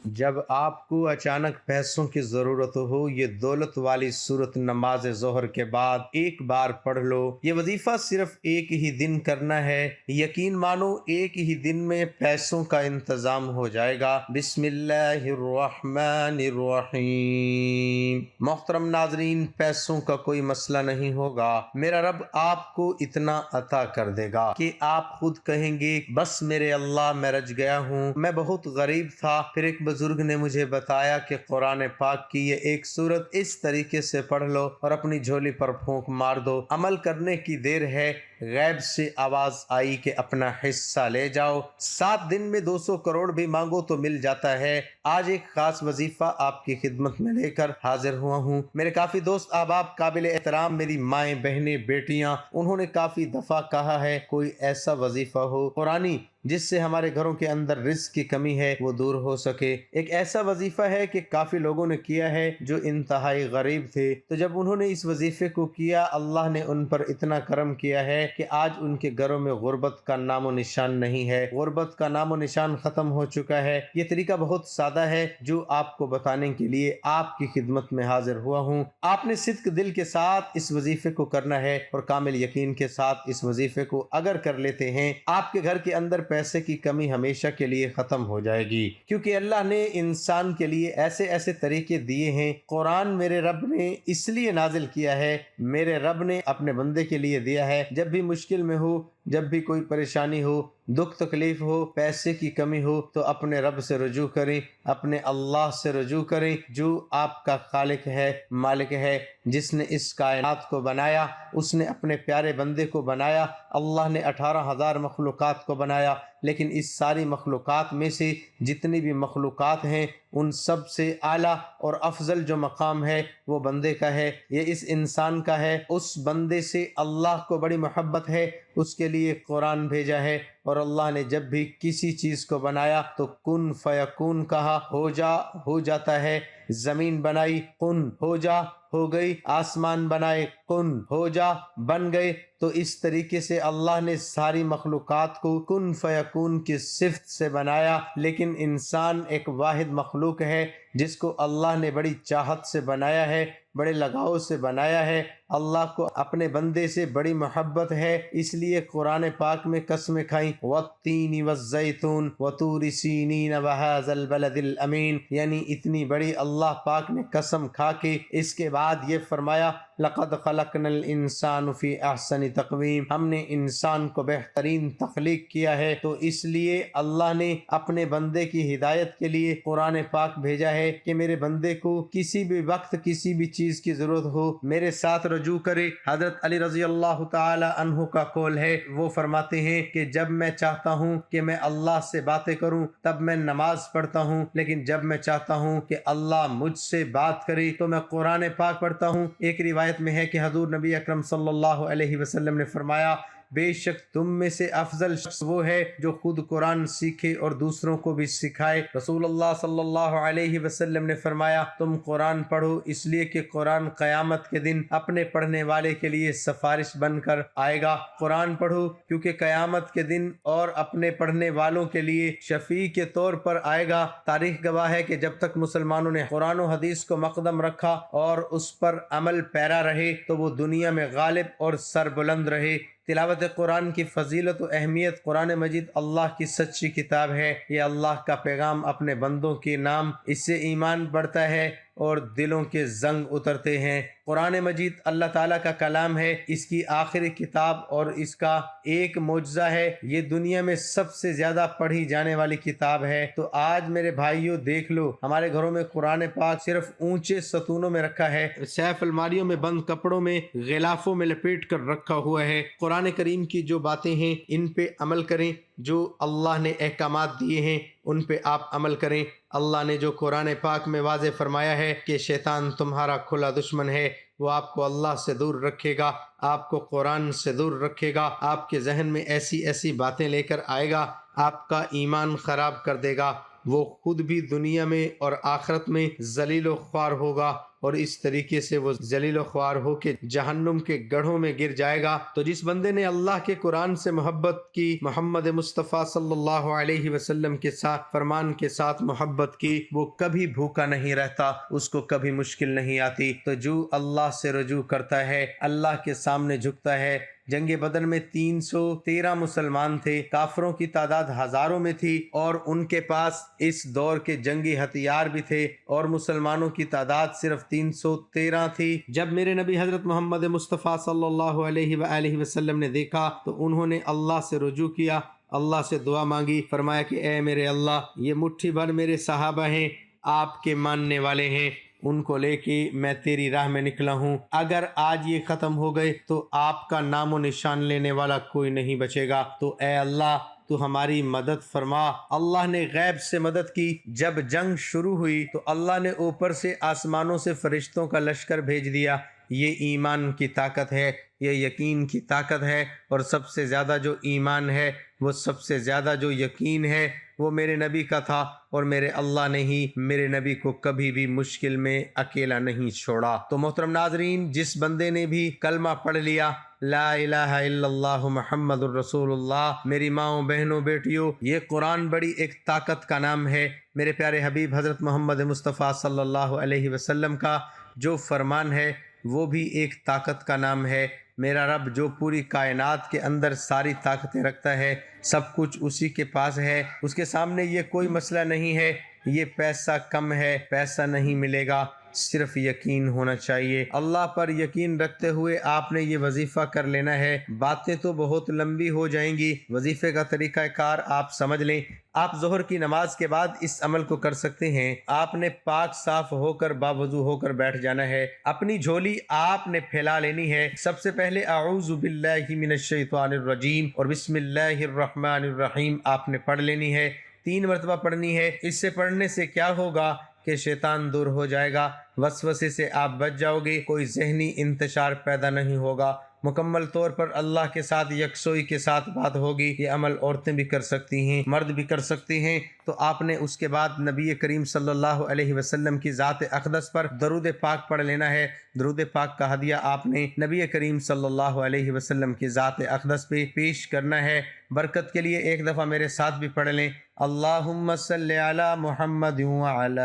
جب آپ کو اچانک پیسوں کی ضرورت ہو، یہ دولت والی صورت نماز ظہر کے بعد ایک بار پڑھ لو۔ یہ وظیفہ صرف ایک ہی دن کرنا ہے، یقین مانو ایک ہی دن میں پیسوں کا انتظام ہو جائے گا۔ بسم اللہ الرحمن الرحیم۔ محترم ناظرین، پیسوں کا کوئی مسئلہ نہیں ہوگا، میرا رب آپ کو اتنا عطا کر دے گا کہ آپ خود کہیں گے بس میرے اللہ میں رج گیا ہوں، میں بہت غریب تھا۔ پھر ایک بزرگ نے مجھے بتایا کہ قرآن پاک کی یہ ایک سورت اس طریقے سے پڑھ لو اور اپنی جھولی پر پھونک مار دو، عمل کرنے کی دیر ہے۔ غیب سے آواز آئی کہ اپنا حصہ لے جاؤ، 7 دن میں 200 کروڑ بھی مانگو تو مل جاتا ہے۔ آج ایک خاص وظیفہ آپ کی خدمت میں لے کر حاضر ہوا ہوں۔ میرے کافی دوست احباب، قابل احترام میری مائیں، بہنیں، بیٹیاں، انہوں نے کافی دفعہ کہا ہے کوئی ایسا وظیفہ ہو قرآنی جس سے ہمارے گھروں کے اندر رزق کی کمی ہے وہ دور ہو سکے۔ ایک ایسا وظیفہ ہے کہ کافی لوگوں نے کیا ہے جو انتہائی غریب تھے، تو جب انہوں نے اس وظیفے کو کیا، اللہ نے ان پر اتنا کرم کیا ہے کہ آج ان کے گھروں میں غربت کا نام و نشان نہیں ہے، غربت کا نام و نشان ختم ہو چکا ہے۔ یہ طریقہ بہت سادہ ہے جو آپ کو بتانے کے لیے آپ کی خدمت میں حاضر ہوا ہوں۔ آپ نے صدق دل کے ساتھ اس وظیفے کو کرنا ہے اور کامل یقین کے ساتھ اس وظیفے کو اگر کر لیتے ہیں، آپ کے گھر کے اندر پیسے کی کمی ہمیشہ کے لیے ختم ہو جائے گی، کیونکہ اللہ نے انسان کے لیے ایسے ایسے طریقے دیے ہیں۔ قرآن میرے رب نے اس لیے نازل کیا ہے، میرے رب نے اپنے بندے کے لیے دیا ہے، جب بھی مشکل میں ہو، جب بھی کوئی پریشانی ہو، دکھ تکلیف ہو، پیسے کی کمی ہو، تو اپنے رب سے رجوع کریں، اپنے اللہ سے رجوع کریں جو آپ کا خالق ہے، مالک ہے، جس نے اس کائنات کو بنایا، اس نے اپنے پیارے بندے کو بنایا۔ اللہ نے 18,000 مخلوقات کو بنایا، لیکن اس ساری مخلوقات میں سے جتنی بھی مخلوقات ہیں ان سب سے اعلیٰ اور افضل جو مقام ہے وہ بندے کا ہے، یہ اس انسان کا ہے۔ اس بندے سے اللہ کو بڑی محبت ہے، اس کے لیے قرآن بھیجا ہے، اور اللہ نے جب بھی کسی چیز کو بنایا تو کن فیکون کہا، ہو جاتا ہے۔ زمین بنائی، کن ہو جا، ہو گئی۔ آسمان بنائے، کن ہو جا، بن گئے۔ تو اس طریقے سے اللہ نے ساری مخلوقات کو کن فیکون کی صفت سے بنایا، لیکن انسان ایک واحد مخلوق ہے جس کو اللہ نے بڑی چاہت سے بنایا ہے، بڑے لگاؤ سے بنایا ہے۔ اللہ کو اپنے بندے سے بڑی محبت ہے، اس لیے قرآن پاک میں قسمیں کھائیں، والتین والزیتون وطور سینین وہذا البلد الامین، یعنی اتنی بڑی اللہ پاک نے قسم کھا کے اس کے بعد یہ فرمایا، لقد خلقنا الانسان فی احسن تقویم، ہم نے انسان کو بہترین تخلیق کیا ہے۔ تو اس لیے اللہ نے اپنے بندے کی ہدایت کے لیے قرآن پاک بھیجا ہے کہ میرے بندے کو کسی بھی وقت کسی بھی چیز کی ضرورت ہو میرے ساتھ رجوع کرے۔ حضرت علی رضی اللہ تعالی عنہ کا قول ہے، وہ فرماتے ہیں کہ جب میں چاہتا ہوں کہ میں اللہ سے باتیں کروں تب میں نماز پڑھتا ہوں، لیکن جب میں چاہتا ہوں کہ اللہ مجھ سے بات کرے تو میں قرآن پاک پڑھتا ہوں۔ ایک روایت میں ہے کہ حضور نبی اکرم صلی اللہ علیہ وسلم نے فرمایا، بے شک تم میں سے افضل شخص وہ ہے جو خود قرآن سیکھے اور دوسروں کو بھی سکھائے۔ رسول اللہ صلی اللہ علیہ وسلم نے فرمایا، تم قرآن پڑھو، اس لیے کہ قرآن قیامت کے دن اپنے پڑھنے والے کے لیے سفارش بن کر آئے گا۔ قرآن پڑھو کیونکہ قیامت کے دن اور اپنے پڑھنے والوں کے لیے شفیع کے طور پر آئے گا۔ تاریخ گواہ ہے کہ جب تک مسلمانوں نے قرآن و حدیث کو مقدم رکھا اور اس پر عمل پیرا رہے تو وہ دنیا میں غالب اور سربلند رہے۔ تلاوت قرآن کی فضیلت و اہمیت۔ قرآن مجید اللہ کی سچی کتاب ہے، یہ اللہ کا پیغام اپنے بندوں کے نام، اس سے ایمان بڑھتا ہے اور دلوں کے زنگ اترتے ہیں۔ قرآن مجید اللہ تعالیٰ کا کلام ہے، اس کی آخری کتاب اور اس کا ایک معجزہ ہے، یہ دنیا میں سب سے زیادہ پڑھی جانے والی کتاب ہے۔ تو آج میرے بھائیوں دیکھ لو، ہمارے گھروں میں قرآن پاک صرف اونچے ستونوں میں رکھا ہے، سیف الماریوں میں بند کپڑوں میں غلافوں میں لپیٹ کر رکھا ہوا ہے۔ قرآن کریم کی جو باتیں ہیں ان پہ عمل کریں، جو اللہ نے احکامات دیے ہیں ان پہ آپ عمل کریں۔ اللہ نے جو قرآن پاک میں واضح فرمایا ہے کہ شیطان تمہارا کھلا دشمن ہے، وہ آپ کو اللہ سے دور رکھے گا، آپ کو قرآن سے دور رکھے گا، آپ کے ذہن میں ایسی ایسی باتیں لے کر آئے گا، آپ کا ایمان خراب کر دے گا، وہ خود بھی دنیا میں اور آخرت میں ذلیل و خوار ہوگا۔ اور اس طریقے سے وہ ذلیل و خوار ہو کے جہنم کے گڑھوں میں گر جائے گا۔ تو جس بندے نے اللہ کے قرآن سے محبت کی، محمد مصطفیٰ صلی اللہ علیہ وسلم کے ساتھ فرمان کے ساتھ محبت کی، وہ کبھی بھوکا نہیں رہتا، اس کو کبھی مشکل نہیں آتی۔ تو جو اللہ سے رجوع کرتا ہے، اللہ کے سامنے جھکتا ہے۔ جنگ بدر میں 313 مسلمان تھے، کافروں کی تعداد ہزاروں میں تھی، اور ان کے پاس اس دور کے جنگی ہتھیار بھی تھے، اور مسلمانوں کی تعداد صرف 313 تھی۔ جب میرے نبی حضرت محمد مصطفیٰ صلی اللہ علیہ وآلہ وسلم نے دیکھا تو انہوں نے اللہ سے رجوع کیا، اللہ سے دعا مانگی، فرمایا کہ اے میرے اللہ، یہ مٹھی بھر میرے صحابہ ہیں، آپ کے ماننے والے ہیں، ان کو لے کے میں تیری راہ میں نکلا ہوں، اگر آج یہ ختم ہو گئے تو آپ کا نام و نشان لینے والا کوئی نہیں بچے گا، تو اے اللہ تو ہماری مدد فرما۔ اللہ نے غیب سے مدد کی۔ جب جنگ شروع ہوئی تو اللہ نے اوپر سے آسمانوں سے فرشتوں کا لشکر بھیج دیا۔ یہ ایمان کی طاقت ہے، یہ یقین کی طاقت ہے، اور سب سے زیادہ جو ایمان ہے، وہ سب سے زیادہ جو یقین ہے، وہ میرے نبی کا تھا، اور میرے اللہ نے ہی میرے نبی کو کبھی بھی مشکل میں اکیلا نہیں چھوڑا۔ تو محترم ناظرین، جس بندے نے بھی کلمہ پڑھ لیا، لا الہ الا اللہ محمد الرسول اللہ، میری ماؤں، بہنوں، بیٹیوں، یہ قرآن بڑی ایک طاقت کا نام ہے۔ میرے پیارے حبیب حضرت محمد مصطفیٰ صلی اللہ علیہ وسلم کا جو فرمان ہے وہ بھی ایک طاقت کا نام ہے۔ میرا رب جو پوری کائنات کے اندر ساری طاقتیں رکھتا ہے، سب کچھ اسی کے پاس ہے، اس کے سامنے یہ کوئی مسئلہ نہیں ہے۔ یہ پیسہ کم ہے، پیسہ نہیں ملے گا، صرف یقین ہونا چاہیے۔ اللہ پر یقین رکھتے ہوئے آپ نے یہ وظیفہ کر لینا ہے۔ باتیں تو بہت لمبی ہو جائیں گی، وظیفے کا طریقہ کار آپ سمجھ لیں۔ آپ ظہر کی نماز کے بعد اس عمل کو کر سکتے ہیں۔ آپ نے پاک صاف ہو کر باوضو ہو کر بیٹھ جانا ہے، اپنی جھولی آپ نے پھیلا لینی ہے۔ سب سے پہلے اعوذ باللہ من الشیطان الرجیم اور بسم اللہ الرحمن الرحیم آپ نے پڑھ لینی ہے، 3 مرتبہ پڑھنی ہے۔ اس سے پڑھنے سے کیا ہوگا کہ شیطان دور ہو جائے گا، وسوسے سے آپ بچ جاؤ گے، کوئی ذہنی انتشار پیدا نہیں ہوگا، مکمل طور پر اللہ کے ساتھ یکسوئی کے ساتھ بات ہوگی۔ یہ عمل عورتیں بھی کر سکتی ہیں، مرد بھی کر سکتے ہیں۔ تو آپ نے اس کے بعد نبی کریم صلی اللہ علیہ وسلم کی ذات اقدس پر درود پاک پڑھ لینا ہے۔ درود پاک کا ہدیہ آپ نے نبی کریم صلی اللہ علیہ وسلم کی ذات اقدس پہ پیش کرنا ہے۔ برکت کے لیے ایک دفعہ میرے ساتھ بھی پڑھ لیں، اللہم صلی علی محمد وعلی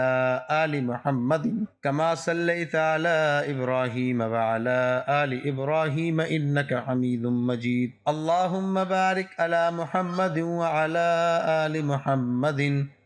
آل محمد کما صلیت علی ابراہیم وعلی آل ابراہیم انک حمید مجید، اللہم بارک علی محمد وعلی آل محمد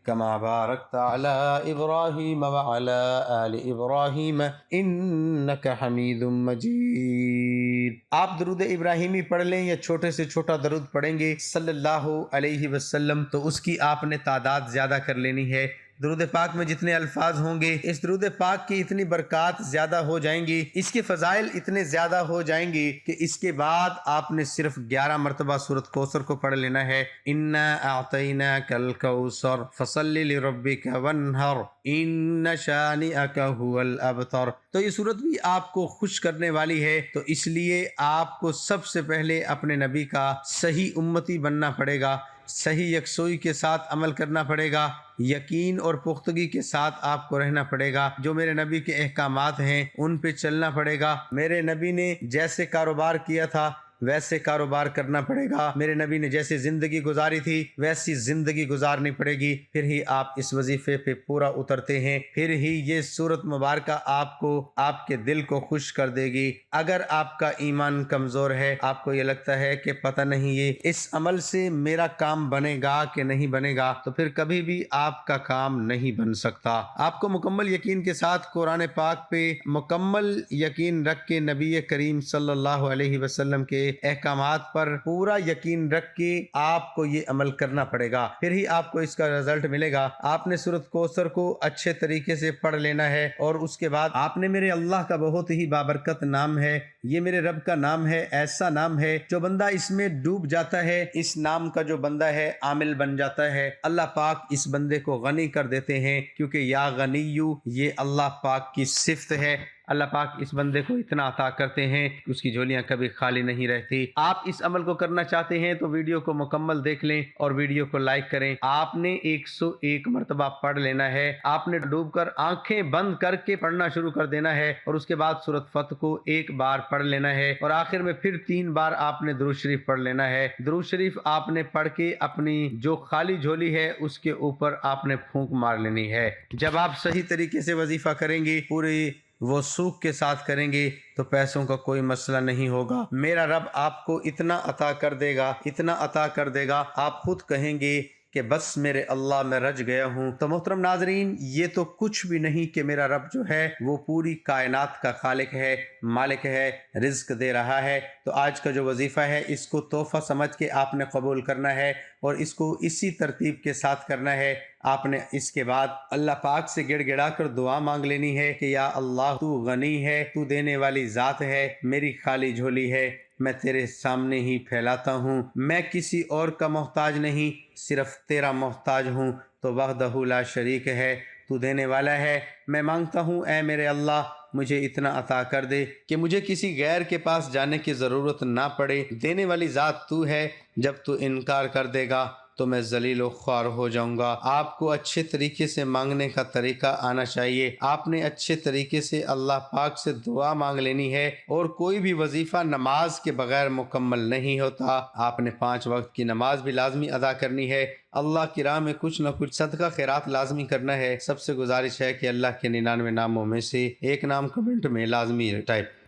کما بارکت علی ابراہیم وعلی آل ابراہیم انک حمید مجید۔ آپ درود ابراہیمی پڑھ لیں یا چھوٹے سے چھوٹا درود پڑھیں گے صلی اللہ علیہ وسلم تو اس کی آپ نے تعداد زیادہ کر لینی ہے۔ درود پاک میں جتنے الفاظ ہوں گے، اس درود پاک کی اتنی برکات زیادہ ہو جائیں گی، اس کے فضائل اتنے زیادہ ہو جائیں گی کہ اس کے بعد آپ نے صرف 11 مرتبہ سورۃ کوثر کو پڑھ لینا ہے۔ انا اعطیناک الکوثر فصلی لربک وانحر ان شانئک هو الابتر۔ تو یہ سورت بھی آپ کو خوش کرنے والی ہے، تو اس لیے آپ کو سب سے پہلے اپنے نبی کا صحیح امتی بننا پڑے گا، صحیح یکسوئی کے ساتھ عمل کرنا پڑے گا، یقین اور پختگی کے ساتھ آپ کو رہنا پڑے گا۔ جو میرے نبی کے احکامات ہیں ان پہ چلنا پڑے گا۔ میرے نبی نے جیسے کاروبار کیا تھا ویسے کاروبار کرنا پڑے گا، میرے نبی نے جیسے زندگی گزاری تھی ویسی زندگی گزارنی پڑے گی، پھر ہی آپ اس وظیفے پہ پورا اترتے ہیں، پھر ہی یہ سورت مبارکہ آپ کو، آپ کے دل کو خوش کر دے گی۔ اگر آپ کا ایمان کمزور ہے، آپ کو یہ لگتا ہے کہ پتہ نہیں یہ اس عمل سے میرا کام بنے گا کہ نہیں بنے گا، تو پھر کبھی بھی آپ کا کام نہیں بن سکتا۔ آپ کو مکمل یقین کے ساتھ قرآن پاک پہ مکمل یقین رکھ کے نبی کریم صلی اللہ علیہ وسلم کے احکامات پر پورا یقین رکھ کے آپ کو یہ عمل کرنا پڑے گا، پھر ہی آپ کو اس کا رزلٹ ملے گا۔ آپ نے سورۃ کوثر کو اچھے طریقے سے پڑھ لینا ہے، اور اس کے بعد آپ نے میرے اللہ کا بہت ہی بابرکت نام ہے یہ میرے رب کا نام ہے، ایسا نام ہے جو بندہ اس میں ڈوب جاتا ہے، اس نام کا جو بندہ ہے عامل بن جاتا ہے، اللہ پاک اس بندے کو غنی کر دیتے ہیں، کیونکہ یا غنیو یہ اللہ پاک کی صفت ہے۔ اللہ پاک اس بندے کو اتنا عطا کرتے ہیں کہ اس کی جھولیاں کبھی خالی نہیں رہتی۔ آپ اس عمل کو کرنا چاہتے ہیں تو ویڈیو کو مکمل دیکھ لیں اور ویڈیو کو لائک کریں۔ آپ نے 101 مرتبہ پڑھ لینا ہے، آپ نے ڈوب کر آنکھیں بند کر کے پڑھنا شروع کر دینا ہے، اور اس کے بعد سورۃ فتح کو ایک بار پڑھ لینا ہے، اور آخر میں پھر 3 بار آپ نے درود شریف پڑھ لینا ہے۔ درود شریف آپ نے پڑھ کے اپنی جو خالی جھولی ہے اس کے اوپر آپ نے پھونک مار لینی ہے۔ جب آپ صحیح طریقے سے وظیفہ کریں گے، پوری وثوق کے ساتھ کریں گے، تو پیسوں کا کوئی مسئلہ نہیں ہوگا۔ میرا رب آپ کو اتنا عطا کر دے گا، اتنا عطا کر دے گا، آپ خود کہیں گے کہ بس میرے اللہ میں رج گیا ہوں۔ تو محترم ناظرین، یہ تو کچھ بھی نہیں کہ میرا رب جو ہے وہ پوری کائنات کا خالق ہے، مالک ہے، رزق دے رہا ہے۔ تو آج کا جو وظیفہ ہے اس کو تحفہ سمجھ کے آپ نے قبول کرنا ہے، اور اس کو اسی ترتیب کے ساتھ کرنا ہے۔ آپ نے اس کے بعد اللہ پاک سے گڑ گڑا کر دعا مانگ لینی ہے کہ یا اللہ تو غنی ہے، تو دینے والی ذات ہے، میری خالی جھولی ہے، میں تیرے سامنے ہی پھیلاتا ہوں، میں کسی اور کا محتاج نہیں، صرف تیرا محتاج ہوں۔ تو وحدہ لا شریک ہے، تو دینے والا ہے، میں مانگتا ہوں اے میرے اللہ مجھے اتنا عطا کر دے کہ مجھے کسی غیر کے پاس جانے کی ضرورت نہ پڑے۔ دینے والی ذات تو ہے، جب تو انکار کر دے گا تو میں ذلیل و خوار ہو جاؤں گا۔ آپ کو اچھے طریقے سے مانگنے کا طریقہ آنا چاہیے۔ آپ نے اچھے طریقے سے اللہ پاک سے دعا مانگ لینی ہے، اور کوئی بھی وظیفہ نماز کے بغیر مکمل نہیں ہوتا۔ آپ نے 5 وقت کی نماز بھی لازمی ادا کرنی ہے، اللہ کی راہ میں کچھ نہ کچھ صدقہ خیرات لازمی کرنا ہے۔ سب سے گزارش ہے کہ اللہ کے 99 ناموں میں سے ایک نام کمنٹ میں لازمی ٹائپ